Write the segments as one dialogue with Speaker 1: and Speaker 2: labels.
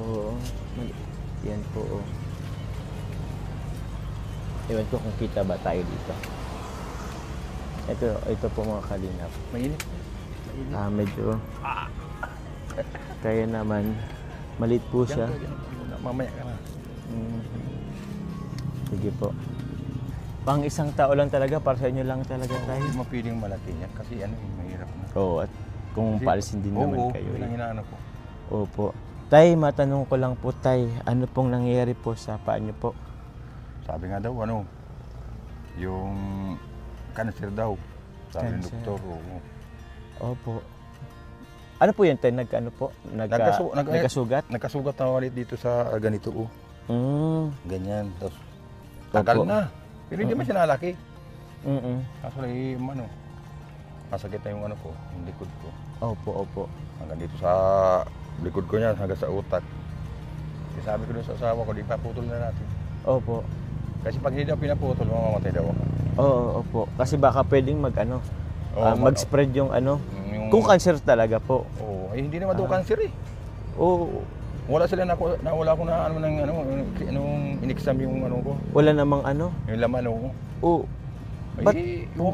Speaker 1: Oo. Yan po, oh. Ewan ko kung kita ba tayo dito. Ito po mga kalingap.
Speaker 2: Mainit.
Speaker 1: Medyo. Kaya naman, maliit po siya.
Speaker 2: Mamaya ka na.
Speaker 1: Sige po. Pang isang tao lang talaga, para sa inyo lang talaga tayo.
Speaker 2: Hindi mapiling malaki yan kasi mahirap na.
Speaker 1: Oo, at kung paalisin din naman kayo.
Speaker 2: Oo, yun ang inaano ko.
Speaker 1: Opo. Tay, matanong ko lang po, Tay, ano pong nangyayari po sa paa niyo po?
Speaker 2: Sabi nga daw, yung cancer daw. Sabi ng doktor.
Speaker 1: Opo. Ano po yan, Tay? Nagkasugat?
Speaker 2: Nagkasugat na ulit dito sa ganito. Ganyan. Tapos, tagal na. Pero hindi man siya nalaki. Kaso masakit na yung yung likod ko.
Speaker 1: Opo.
Speaker 2: Hanggang dito sa likod ko niya, hanggang sa utak. Kasi sabi ko doon sa asawa ko, di pa putol na natin.
Speaker 1: Opo.
Speaker 2: Kasi pag hindi daw pinaputol, mamamatay daw ako.
Speaker 1: Oo, opo. Kasi baka pwedeng mag-spread yung kung cancer talaga po.
Speaker 2: Oo, hindi naman daw cancer eh.
Speaker 1: Oo.
Speaker 2: Wala sila nawala ko na in-exam yung ko.
Speaker 1: Wala namang
Speaker 2: yung laman
Speaker 1: Oo. Ba't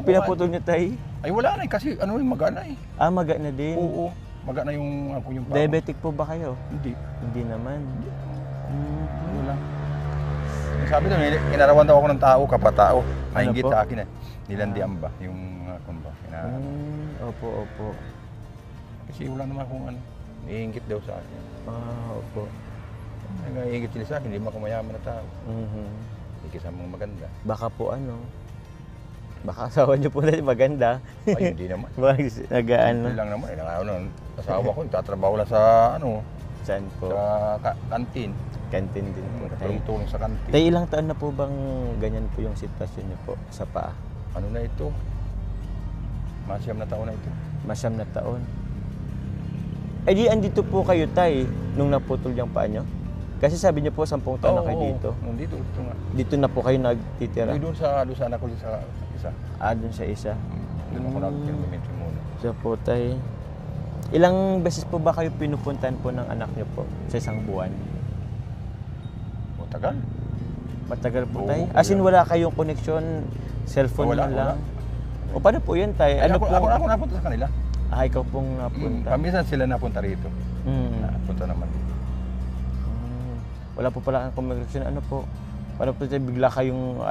Speaker 1: pinaputol niya, Tay?
Speaker 2: Ay wala na kasi magana eh.
Speaker 1: Magana din.
Speaker 2: Oo, magana yung paa.
Speaker 1: Diabetic po ba kayo?
Speaker 2: Hindi.
Speaker 1: Hindi naman.
Speaker 2: Wala. Sabi doon, inarawan daw ako ng tao, kapatao. Maingit
Speaker 1: po?
Speaker 2: sa akin nilandian ba yung ba?
Speaker 1: Opo.
Speaker 2: Kasi wala naman akong iingit daw sa akin.
Speaker 1: Opo.
Speaker 2: Nag-iingit sila sa akin, hindi mo ako mayaman na tao. Hindi kasamang maganda.
Speaker 1: Baka po baka asawa niyo po na maganda.
Speaker 2: Ay, hindi naman.
Speaker 1: Nag-ano.
Speaker 2: Hindi lang naman. Asawa ko, tatrabaho lang sa
Speaker 1: Saan po?
Speaker 2: sa kantin.
Speaker 1: Kantin din po.
Speaker 2: Tulong sa kantin.
Speaker 1: Tay, ilang taon na po bang ganyan po yung sitwasyon niyo po sa paa?
Speaker 2: Ano na ito? Masyam na taon na ito.
Speaker 1: Masyam na taon. Di andito po kayo, Tay, nung naputol yung paa niyo? Kasi sabi niyo po 10 taon na kayo dito.
Speaker 2: Nandito, ito nga.
Speaker 1: Dito na po kayo nagtitira?
Speaker 2: Doon sa anak ko sa isa.
Speaker 1: Doon sa isa.
Speaker 2: Doon ako nagtitira muna.
Speaker 1: So po, Tay. Ilang beses po ba kayo pinupuntahan po ng anak niyo po sa isang buwan?
Speaker 2: Tagal.
Speaker 1: Matagal po, Tay? As in, wala kayong connection, cellphone
Speaker 2: wala,
Speaker 1: lang?
Speaker 2: Wala.
Speaker 1: O paano po yan, Tay?
Speaker 2: Ako napunta sa kanila.
Speaker 1: Ikaw pong napunta?
Speaker 2: Paminsan sila napunta rito. Napunta naman.
Speaker 1: Wala po pala kang connection. Ano po? Paano po, Tay, bigla kayong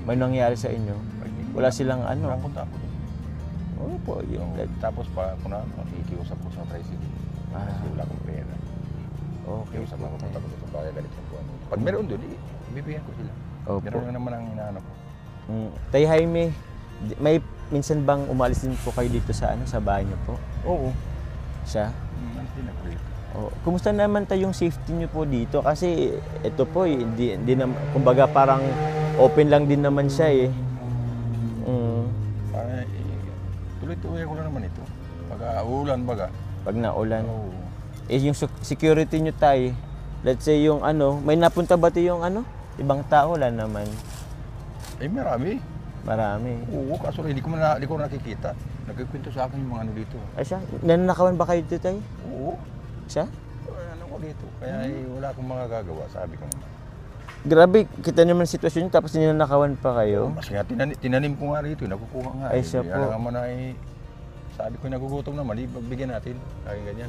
Speaker 1: may nangyari sa inyo? Wala silang
Speaker 2: Napunta ako doon.
Speaker 1: Oo po.
Speaker 2: Tapos pa ako ikiusap ko sa tricycle. Kasi wala akong pera.
Speaker 1: Okay.
Speaker 2: Ikiusap ako punta ko sa bahay galit sa buwan. Pag meron doon, bibigyan ko sila.
Speaker 1: Opo.
Speaker 2: Meron na naman ang inaano ko.
Speaker 1: Tay Jaime, may minsan bang umalis din po kayo dito sa sa bahay niyo po?
Speaker 2: Oo.
Speaker 1: Siya?
Speaker 2: Hindi na dito.
Speaker 1: Kumusta naman yung safety niyo po dito? Kasi ito po, hindi kumbaga parang open lang din naman siya eh.
Speaker 2: Tuloy-tuloy ko lang naman ito. Pag uulan baga.
Speaker 1: Pag naulan.
Speaker 2: Oo.
Speaker 1: Yung security niyo, Tay, let's say yung may napunta ba yung ibang tao? Wala naman.
Speaker 2: Marami.
Speaker 1: Marami.
Speaker 2: Oo, kaso hindi ko nakikita. Nagkikwento sa akin yung mga dito.
Speaker 1: Ay siya? Nananakawan ba kayo dito, Tay?
Speaker 2: Oo.
Speaker 1: Siya?
Speaker 2: Ko dito. Kaya wala akong magagawa, sabi ko naman.
Speaker 1: Grabe, kita naman sitwasyon niyo tapos ninanakawan pa kayo.
Speaker 2: Mas nga, tinanim ko nga rito, nakukuha nga.
Speaker 1: Ay siya po.
Speaker 2: Naman sabi ko nagugutom naman, bigyan natin. Kaya ganyan.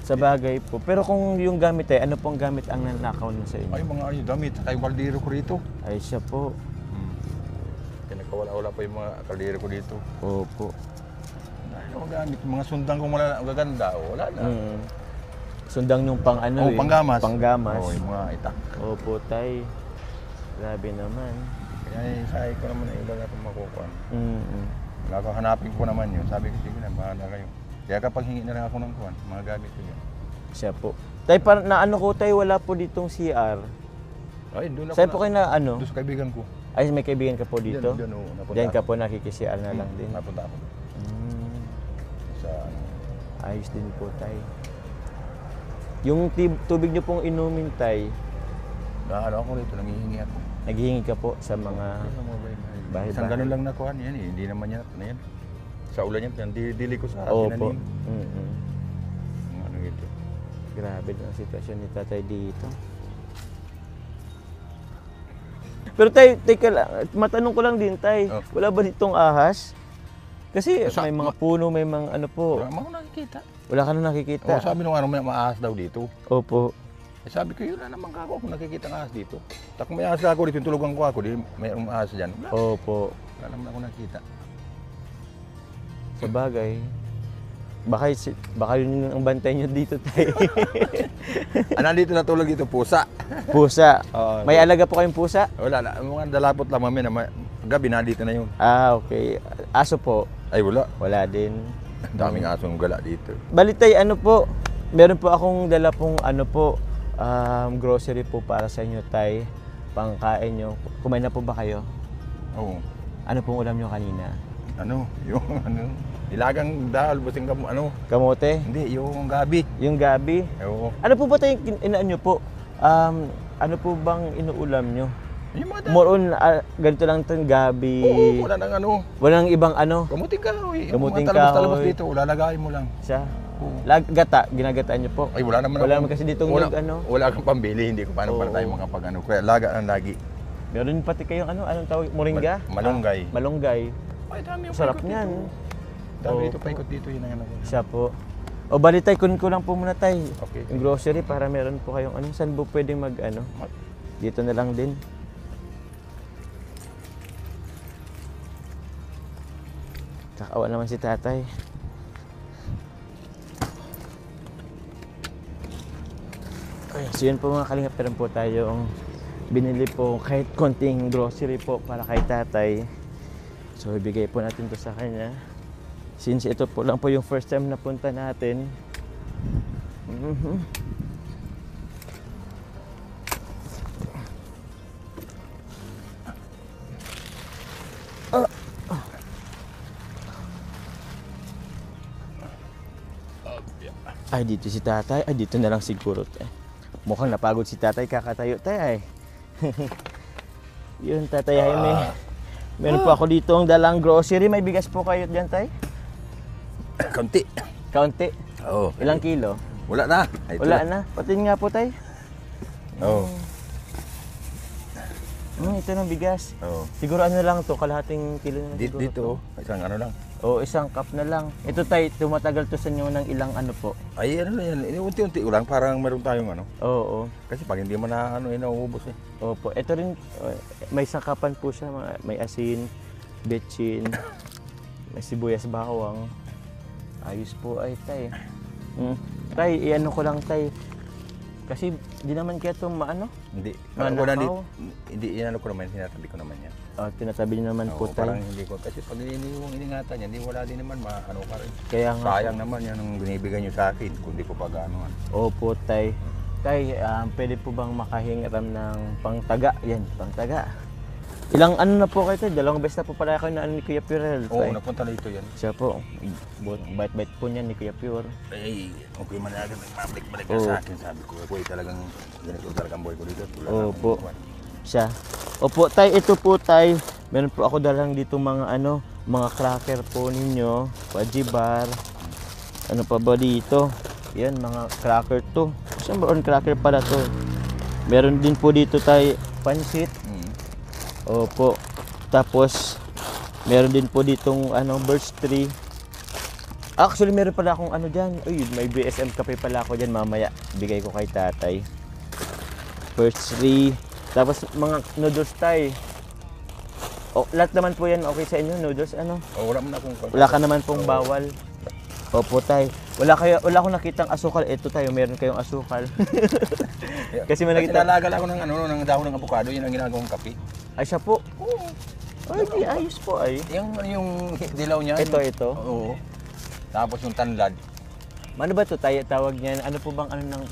Speaker 1: Sa bagay po. Pero kung yung gamit ano pong gamit ang nanakaw niyo sa inyo?
Speaker 2: Ay, mga damit. Saka yung kaldero ko rito.
Speaker 1: Ay siya po.
Speaker 2: Pinagkawala-wala pa yung mga kaldero ko dito.
Speaker 1: Opo.
Speaker 2: Ano gamit? Mga sundang kong magaganda, wala na.
Speaker 1: Sundang nung
Speaker 2: panggamas.
Speaker 1: Panggamas.
Speaker 2: Yung mga itak.
Speaker 1: Opo, Tay. Grabe naman.
Speaker 2: Kaya sabi ko naman na iba na itong makukuha. Hanapin ko naman yun. Sabi ko, sige na, bahala kayo. Kaya kapag hingi na rin ako ng kuwan, mga gamit ko yun.
Speaker 1: Siya po. Tay, ko, Tay, wala po ditong CR.
Speaker 2: Ay, doon ako.
Speaker 1: Saan po kayo na
Speaker 2: Doon sa kaibigan ko.
Speaker 1: Ay, may kaibigan ka po dito? Diyan ka po nakikisial na lang din?
Speaker 2: Napunta ako. Sa
Speaker 1: ayos din po, Tay. Yung tubig niyo pong inumin, Tay?
Speaker 2: Ako rito, nanghihingi ako.
Speaker 1: Naghihingi ka po sa mga bahay-bahay?
Speaker 2: Isang ganun lang nakuha yan eh. Hindi naman yan. Sa ulan yan, dili ko sa
Speaker 1: tinanim.
Speaker 2: Ano ito.
Speaker 1: Grabe din ang sitwasyon ni tatay dito. Pero tay, teka lang, matanong ko lang din tay, wala ba ditong ahas? Kasi may mga puno, may mga ano po.
Speaker 2: Wala mo nakikita.
Speaker 1: Wala ka na nakikita.
Speaker 2: Oo, sabi nung ano, may maahas daw dito.
Speaker 1: Opo.
Speaker 2: Eh, sabi ko, yun na naman kako kung nakikita ng ahas dito. Tapos may ahas ako dito, yung tulugan ko ako, di mayroong ahas dyan. Wala.
Speaker 1: Opo.
Speaker 2: Wala naman ako nakita.
Speaker 1: Sa bagay, baka yun ang bantay nyo dito tayo.
Speaker 2: Nandito natulog dito, pusa.
Speaker 1: Pusa.
Speaker 2: Oo,
Speaker 1: May alaga po kayong pusa?
Speaker 2: Wala na, mga dalapot lang mami na gabi nandito na yun.
Speaker 1: Ah, okay. Aso po?
Speaker 2: Ay wala,
Speaker 1: Wala din.
Speaker 2: daming asong gala dito.
Speaker 1: Balitay, ano po, meron po akong dala pong ano po, grocery po para sa inyo tay, pangkain nyo. Kumain na po ba kayo?
Speaker 2: Oo.
Speaker 1: Ano pong ulam nyo kanina?
Speaker 2: Ano, yung ano, nilagang dahil, busing
Speaker 1: Kamote?
Speaker 2: hindi, yung gabi.
Speaker 1: Yung gabi?
Speaker 2: Oo.
Speaker 1: Ano po ba tayo inaan nyo po? Ano po bang inuulam nyo?
Speaker 2: Yung mga dahil.
Speaker 1: More on, ganito lang itong gabi.
Speaker 2: Oo, wala nang ano.
Speaker 1: Walang ibang ano?
Speaker 2: Gamuting kahoy.
Speaker 1: Gamuting
Speaker 2: Talabas
Speaker 1: kahoy.
Speaker 2: dito, lalagayin mo lang.
Speaker 1: Siya?
Speaker 2: Oo.
Speaker 1: Gata, ginagataan nyo po?
Speaker 2: Ay, wala naman
Speaker 1: Wala
Speaker 2: akong-
Speaker 1: naman kasi ditong
Speaker 2: wala,
Speaker 1: ano?
Speaker 2: wala kang pambili, hindi ko paano para
Speaker 1: Oo.
Speaker 2: tayo makapag ano. Kaya laga ang lagi.
Speaker 1: Meron pati kayong ano? Anong tawag? Moringa?
Speaker 2: Malunggay.
Speaker 1: Malunggay.
Speaker 2: Ay, dami yung
Speaker 1: Sarap
Speaker 2: paikot
Speaker 1: niyan.
Speaker 2: dito. Dami
Speaker 1: Oo.
Speaker 2: dito, paikot dito, yun ang ano.
Speaker 1: Siya po. O balitay, kunin ko lang po muna tay.
Speaker 2: Okay.
Speaker 1: Yung grocery para meron po kayong ano. Saan po pwedeng mag ano? Dito na lang din. Kakawa naman si tatay. Ay, so yun po mga kalingap, meron po tayong binili po kahit konting grocery po para kay tatay. So ibigay po natin to sa kanya. Since ito po lang po yung first time na punta natin. Ay, dito si tatay. Ay, dito na lang siguro. Mukhang napagod si tatay. Kakatayo tayo ay. Yun, tatay Jaime. Meron po ako dito ang dalang grocery. May bigas po kayo dyan, tay?
Speaker 2: Kaunti.
Speaker 1: Kaunti.
Speaker 2: Oo.
Speaker 1: Ilang kilo?
Speaker 2: Wala na. Ay, ito
Speaker 1: Wala na. Patin nga po, tay.
Speaker 2: Oo.
Speaker 1: Ito ng bigas.
Speaker 2: Oo.
Speaker 1: Siguro ano lang to, kalahating kilo na siguro
Speaker 2: Dito,
Speaker 1: to.
Speaker 2: isang ano lang.
Speaker 1: O, isang cup na lang. Ito tay, tumatagal to sa inyo ng ilang ano po.
Speaker 2: Ay, ano na yan. Unti-unti ko lang. Parang meron tayong ano.
Speaker 1: Oo.
Speaker 2: Kasi pag hindi mo na ano, nauubos eh.
Speaker 1: Opo. Ito rin, may sangkapan po siya. May asin, betchin, may sibuyas bawang. Ayos po ay tay. Tay, iano ko lang tay. Kasi di naman kaya ito maano.
Speaker 2: Hindi.
Speaker 1: Manakaw?
Speaker 2: Hindi, inano ko naman. Sinatabi ko naman yan.
Speaker 1: Tinatabi niyo naman po
Speaker 2: Oo,
Speaker 1: tay.
Speaker 2: parang hindi ko. Kasi pag yung iningatan yan, hindi wala din naman maano ka rin.
Speaker 1: Kaya nga
Speaker 2: Sayang naman yan ang binibigay nyo sa akin. Kung di ko pag-anoan.
Speaker 1: Opo, tay. Tay, pwede po bang makahingiram ng pangtaga? Yan, pangtaga. Ilang ano na po kayo tay? Dalawang beses na po pala kayo na ano ni Kuya Purel.
Speaker 2: Oo,
Speaker 1: tay.
Speaker 2: napunta na ito yan.
Speaker 1: Siya po. Bait-bait po niya ni Kuya Pure.
Speaker 2: Ay, okay man agad. Mabalik-balik
Speaker 1: Oo.
Speaker 2: sa akin. Sabi ko, boy, talagang ganito talagang boy ko dito.
Speaker 1: Opo. Siya. Opo, tay, ito po tay. Meron po ako dalang dito mga ano, mga cracker po ninyo. Pajibar. Ano pa ba dito? Yan, mga cracker to. Saan ba on cracker pala to? Meron din po dito tay pansit. Opo. Tapos, meron din po ditong ano, birch tree. Actually, meron pala akong ano dyan. Uy, may BSM kape pala ako dyan mamaya. Bigay ko kay tatay. Birch tree. Tapos, mga noodles tay. O, lahat naman po yan okay sa inyo, noodles, ano?
Speaker 2: Oh, wala mo na akong
Speaker 1: Wala ka naman pong bawal. Opo tay. Wala akong nakitang asukal. Ito tayo, meron kayong asukal. Kasi may nakita.
Speaker 2: Nalagal ako ng ano, ng dahon ng avocado, yun ang ginagawang kape.
Speaker 1: Ay, siya po.
Speaker 2: Oo.
Speaker 1: Ay, di ayos po ay.
Speaker 2: Yung dilaw niya.
Speaker 1: Ito.
Speaker 2: Oo. Tapos yung tanlad.
Speaker 1: Ano ba ito tayo tawag niyan? Ano po bang ano ng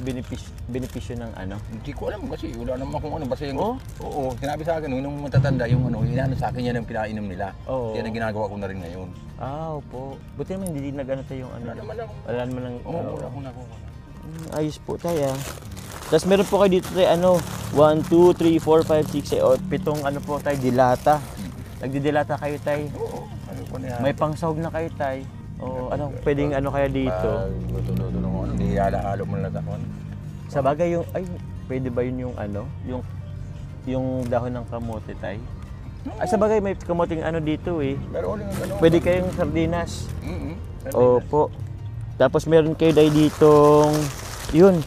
Speaker 1: benepisyo ng ano?
Speaker 2: Hindi ko alam kasi wala naman kung ano. Basta yung,
Speaker 1: Oh?
Speaker 2: Oo, sinabi sa akin, nung matatanda yung ano, inaano sa akin yan ang pinainom nila.
Speaker 1: Oo.
Speaker 2: Yan ang ginagawa ko na rin ngayon.
Speaker 1: Opo. Buti naman hindi nag-ano tayo yung ano.
Speaker 2: Wala naman ako.
Speaker 1: Wala naman lang.
Speaker 2: Oo, wala akong nakuha.
Speaker 1: Ayos po tayo. Tapos meron po kayo dito tayo ano, 1, 2, 3, 4, 5, 6, 7 ano po tayo, dilata. Nagdidilata kayo tayo.
Speaker 2: Oo, ano ko na yan.
Speaker 1: May pangsahog na kayo tayo. O ano, pwedeng ano kaya dito?
Speaker 2: Luto-luto ng ano, niyala-halo mo lang ako.
Speaker 1: Sa bagay yung, ay, pwede ba yun yung ano? Yung dahon ng kamote, tay? Ay, sa bagay may kamoting ano dito eh.
Speaker 2: Pero uling ano.
Speaker 1: Pwede kayong sardinas.
Speaker 2: Sardinas.
Speaker 1: Opo. Tapos meron kayo day ditong, yun,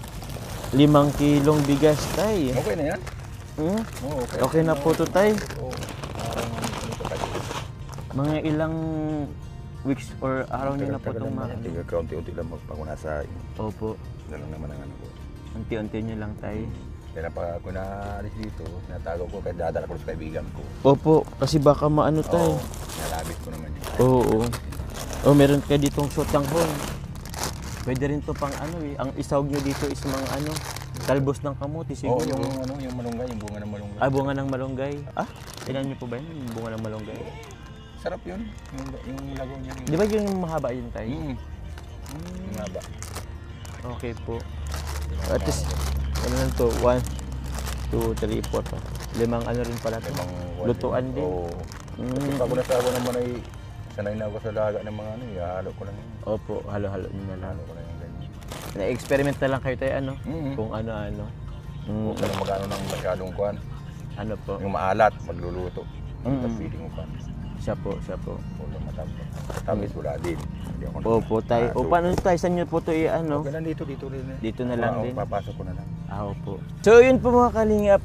Speaker 1: 5 kilong bigas, tay.
Speaker 2: Okay na yan?
Speaker 1: Hmm?
Speaker 2: Oo,
Speaker 1: Okay na po to, tay.
Speaker 2: Oo.
Speaker 1: Mga ilang weeks or araw niyo na po itong
Speaker 2: Tiga kaunti-unti lang magpakunasa.
Speaker 1: Opo.
Speaker 2: Yan lang naman ang ano ko.
Speaker 1: Unti-unti niyo lang, tay.
Speaker 2: Kaya na pag ako naalis dito, natago ko kahit dadala ko sa kaibigan ko.
Speaker 1: Opo, kasi baka maano, tay.
Speaker 2: Oo, nalabit ko naman yun.
Speaker 1: Oo. Oh, meron kayo ditong sotanghon. Pwede rin to pang ano eh. Ang isawag nyo dito is mga ano, talbos ng kamuti
Speaker 2: Oo,
Speaker 1: siguro.
Speaker 2: yung malunggay, yung bunga ng malunggay.
Speaker 1: Ah, bunga ng malunggay. Ah, kailan nyo po ba yun? Yung bunga ng malunggay.
Speaker 2: Sarap yun, yung lago niya.
Speaker 1: Di ba yung mahaba yun, tay?
Speaker 2: Yung haba.
Speaker 1: Okay po. At least, ano lang to? 1, 2, 3, 4 pa. 5 ano rin pala to. Lutuan din.
Speaker 2: Oo. Kasi pag ako nasawa naman ay sanay na ako sa laga ng mga ano, ihalo ko lang yun.
Speaker 1: Opo, halo-halo nyo na lang.
Speaker 2: Halo ko lang yung ganyan.
Speaker 1: Na-experiment na lang kayo tayo, ano? Kung ano-ano.
Speaker 2: Huwag ka lang mag-ano ng masyadong kuhan.
Speaker 1: Ano po?
Speaker 2: Yung maalat, magluluto. Tapos feeding mo pa.
Speaker 1: Siya po, siya po.
Speaker 2: Ulo matapos. Tamis wala din. Hindi ako
Speaker 1: Opo, tayo. O, paano tayo? Saan nyo po ito i-ano?
Speaker 2: Okay lang dito rin.
Speaker 1: Dito na lang din.
Speaker 2: Papasok ko na lang.
Speaker 1: Opo. So, yun po mga kalingap.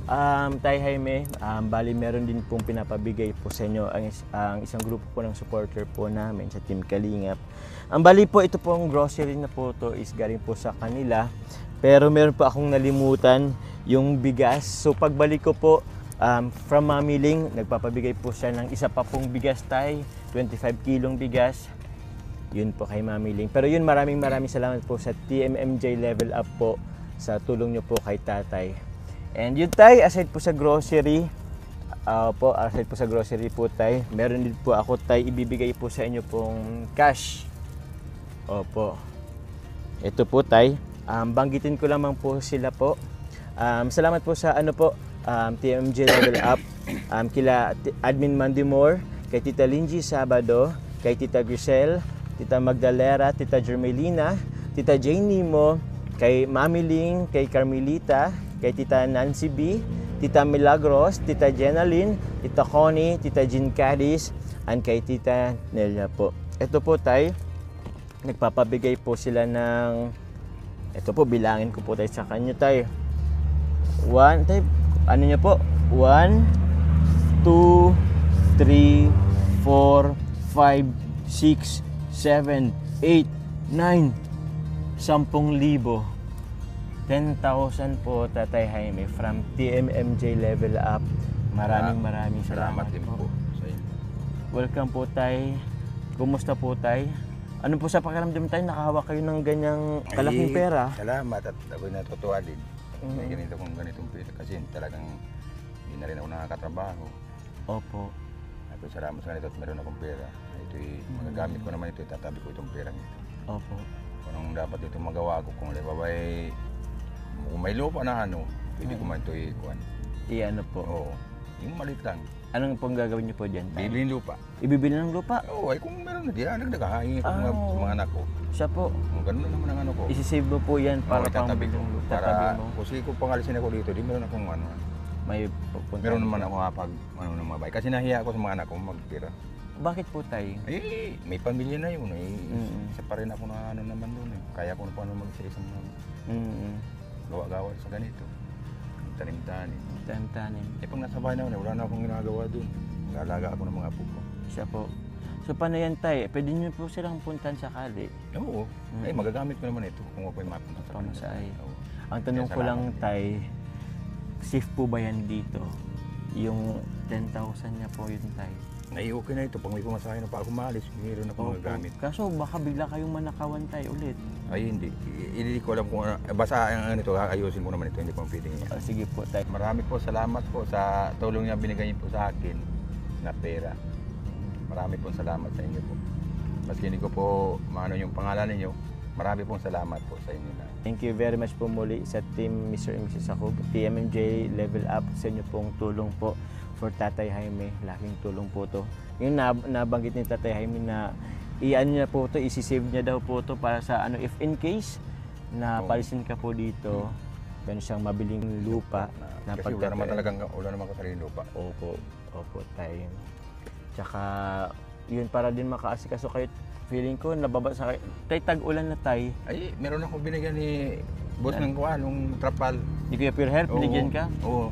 Speaker 1: Tay Jaime, bali meron din pong pinapabigay po sa inyo ang isang grupo po ng supporter po namin sa Team Kalingap. Ang bali po, ito pong grocery na po to is galing po sa kanila. Pero meron po akong nalimutan yung bigas. So, pagbalik ko po, from Mami Ling, nagpapabigay po siya ng isa pa pong bigas, tay, 25 kilong bigas. Yun po kay Mami Ling. Pero yun, maraming salamat po sa TMMJ Level Up po sa tulong nyo po kay tatay. And yun, tay, aside po sa grocery, aside po sa grocery po, tay, meron din po ako, tay, ibibigay po sa inyo pong cash. Opo. Ito po, tay. Banggitin ko lamang po sila po. Salamat po sa ano po, TMJ Level Up, kila Admin Mandimore, kay Tita Lingy Sabado, kay Tita Grisel, Tita Magdalera, Tita Jermelina, Tita Jane Nimo, kay Mami Ling, kay Carmelita, kay Tita Nancy B, Tita Milagros, Tita Jenaline, Tita Connie, Tita Jean Cadiz, and kay Tita Nelia po. Ito po, tay, nagpapabigay po sila ng, ito po, bilangin ko po tayo sa kanyo, tay. 1, tay, ano nyo po? 1, 2, 3, 4, 5, 6, 7, 8, 9, 10,000. 10,000 po, Tatay Jaime, from TMMJ Level Up. Maraming salamat
Speaker 2: din po sa inyo.
Speaker 1: Welcome po, tay. Kumusta po, tay? Ano po sa pakiramdam, tay? Nakahawak kayo ng ganyang kalaking pera?
Speaker 2: Salamat at ako'y natutuwa din. May ganitong pera kasi talagang hindi na rin ako nakakatrabaho.
Speaker 1: Opo.
Speaker 2: Ako'y salamat sa ganito at meron akong pera. Ito'y magagamit ko naman ito, itatabi ko itong perang ito.
Speaker 1: Opo.
Speaker 2: Kung anong dapat ito magawa ko, kung may lupa na ano, pwede ko man ito ikuhan.
Speaker 1: Ano po?
Speaker 2: Oo, yung malit lang.
Speaker 1: Anong pong gagawin niyo po dyan, tay?
Speaker 2: Bibilin lupa.
Speaker 1: Ibibili ng lupa?
Speaker 2: Oo, ay kung meron na diyan, nagdagahain ko sa mga anak ko.
Speaker 1: Siya po.
Speaker 2: Kung ganun na naman ang ano ko.
Speaker 1: Isisave mo po yan para
Speaker 2: itatabi ko.
Speaker 1: tatabi mo.
Speaker 2: Kasi kung pangalisin ako dito, di meron akong ano.
Speaker 1: May pupunta.
Speaker 2: Meron naman ako kapag ano ng mga bahay. Kasi nahiya ako sa mga anak ko magtira.
Speaker 1: Bakit po, tay?
Speaker 2: Eh, may pamilya na yun. Isa pa rin ako na ano naman doon. Kaya ko na paano mag-isa mga gawa-gawa sa ganito. Tanim-tanim.
Speaker 1: Tanim-tanim.
Speaker 2: Eh, pag nasa bahay na wala na akong ginagawa doon. Nag-alaga ako ng mga apo ko.
Speaker 1: Siya po. So, paano yan, tay? Pwede niyo po silang puntan sakali.
Speaker 2: Oo. Eh, magagamit ko naman ito kung ako'y mapunta sa kanila.
Speaker 1: Pamasahe. Ang tanong ko lang, tay, safe po ba yan dito? Yung 10,000 niya po yun, tay.
Speaker 2: Ay, okay na ito. Pag may pumasahe na pa ako maalis, meron ako magagamit.
Speaker 1: Kaso baka bigla kayong manakawan, tay, ulit.
Speaker 2: Ay, hindi. Hindi ko alam kung ano. Basta ang ito, ayusin mo naman ito. Hindi ko pwedeng yan.
Speaker 1: Sige po, tay.
Speaker 2: Marami po salamat po sa tulong niya binigay niyo po sa akin na pera. Marami po salamat sa inyo po. Maski hindi ko po maano yung pangalan ninyo, marami pong salamat po sa inyo na.
Speaker 1: Thank you very much po muli sa team Mr. and Mrs. Akub, TMMJ Level Up, sa inyo pong tulong po for Tatay Jaime. Laking tulong po to. Yung nabanggit ni Tatay Jaime na i-ano niya po to, isi-save niya daw po to para sa ano, if in case na palisin ka po dito, meron siyang mabiling lupa na
Speaker 2: Kasi wala naman talagang, wala naman kasariling lupa.
Speaker 1: Opo, tay. Tsaka, yun para din makaasikaso kayo. Feeling ko, nababasa kayo. Tay, tag-ulan na tay.
Speaker 2: Ay, meron ako binigyan ni boss ng kuha, nung trapal.
Speaker 1: Di Kuya Pure Health, binigyan ka?
Speaker 2: Oo.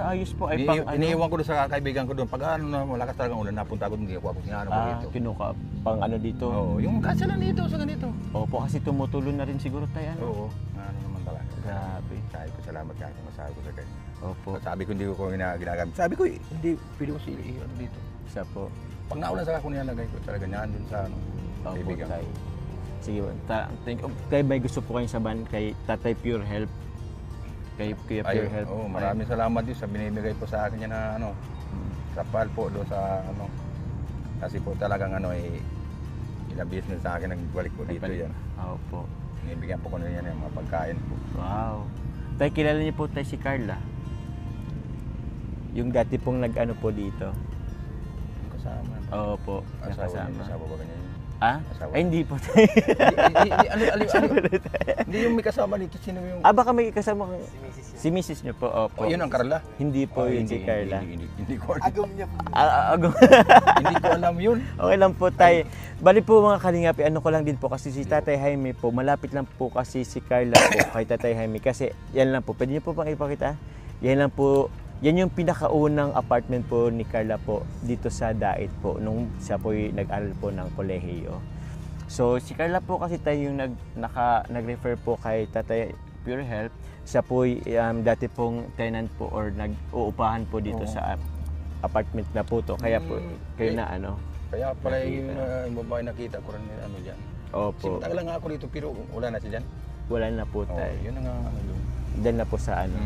Speaker 1: Ayos po. Ay, pang ano?
Speaker 2: Iniiwan ko doon sa kaibigan ko doon. Pag ano na, malakas talagang ulan, napunta ko doon, hindi ako sinano ko dito.
Speaker 1: Kinuka pang ano dito.
Speaker 2: Oo, yung kasya lang dito, sa ganito.
Speaker 1: Opo, kasi tumutulo na rin siguro tay, ano?
Speaker 2: Oo, ano naman talaga.
Speaker 1: Grabe.
Speaker 2: Sabi ko, salamat ka, masabi ko sa kayo.
Speaker 1: Opo,
Speaker 2: Sabi ko, hindi ko ginagamit. Sabi ko, hindi, pwede ko ano dito.
Speaker 1: siya po.
Speaker 2: Pag naulan sa ako nilalagay ko, talaga niyan dun sa ano,
Speaker 1: Opo,
Speaker 2: kaibigan ko.
Speaker 1: tay. Sige, thank you. Tay, may gusto po kayong saban kay Tatay Pure Health. Kay Kuya Pure Health.
Speaker 2: Oo, maraming salamat din sa binibigay po sa akin yan na ano, trapal po doon sa ano. Kasi po talagang ano ilang business sa akin nagbalik po dito yan.
Speaker 1: Opo.
Speaker 2: Binibigyan po ko na yan yung mga pagkain po.
Speaker 1: Wow. Tay, kilala niyo po tay si Carla? Yung dati pong nag-ano po dito.
Speaker 2: Kasama.
Speaker 1: Opo,
Speaker 2: Asawa
Speaker 1: kasama.
Speaker 2: niya, asawa ba ganyan? Asawa.
Speaker 1: Ay, hindi po tay.
Speaker 2: Hindi yung may kasama dito, sino yung...
Speaker 1: Baka may kasama kang... Si Mrs. niyo po, opo.
Speaker 2: Yun ang Carla?
Speaker 1: Hindi po yun si Carla.
Speaker 2: Hindi ko alam.
Speaker 3: Agom niya po.
Speaker 1: Agong.
Speaker 2: Hindi ko alam yun.
Speaker 1: Okay lang po tay. Bali po mga kalingapi, ano ko lang din po kasi si Tatay Jaime po, malapit lang po kasi si Carla po kay Tatay Jaime kasi yan lang po. Pwede niyo po pang ipakita? Yan lang po. Yan yung pinakaunang apartment po ni Carla po dito sa Dait po nung siya po nag-aral po ng kolehiyo. So si Carla po kasi tayo yung nag-refer po kay Tatay Pure Health. Siya po dati pong tenant po or nag-uupahan po dito sa apartment na po to. Kaya po kayo na ano.
Speaker 2: Kaya pala yung babae nakita ko rin ano dyan.
Speaker 1: Opo.
Speaker 2: Matagal lang nga ako dito pero wala na siya dyan.
Speaker 1: Wala na po tayo.
Speaker 2: Yun na nga ano doon.
Speaker 1: Diyan na po sa ano.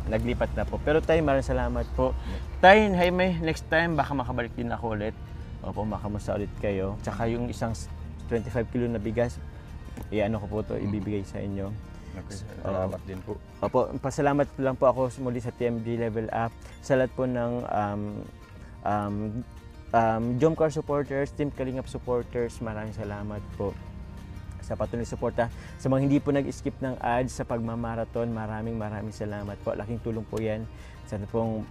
Speaker 1: Naglipat na po. Pero tayo, maraming salamat po. Tayo, Jaime, next time baka makabalik din ako ulit. Opo, makamusta ulit kayo. Tsaka yung isang 25 kilo na bigas, ano ko po to ibibigay sa inyo.
Speaker 2: Okay, salamat din po.
Speaker 1: Opo, pasalamat lang po ako muli sa TMG Level Up. Sa lahat po ng Jomcar supporters, Team Kalingap supporters, maraming salamat po sa patuloy suporta. Sa mga hindi po nag-skip ng ads sa pagmamarathon, maraming salamat po. Laking tulong po yan sa pong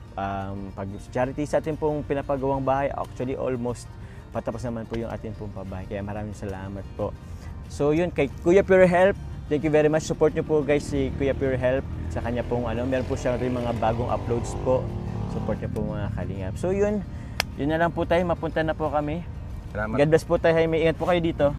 Speaker 1: pag-charity sa ating pong pinapagawang bahay. Actually, almost patapos naman po yung ating pong pabahay. Kaya maraming salamat po. So yun, kay Kuya Pure Health, thank you very much. Support nyo po guys si Kuya Pure Health. Sa kanya pong meron po siya rin mga bagong uploads po. Support nyo po mga kalingap. So yun na lang po tayo. Mapunta na po kami.
Speaker 2: Salamat.
Speaker 1: God bless po tayo, Jaime. Ingat po kayo dito.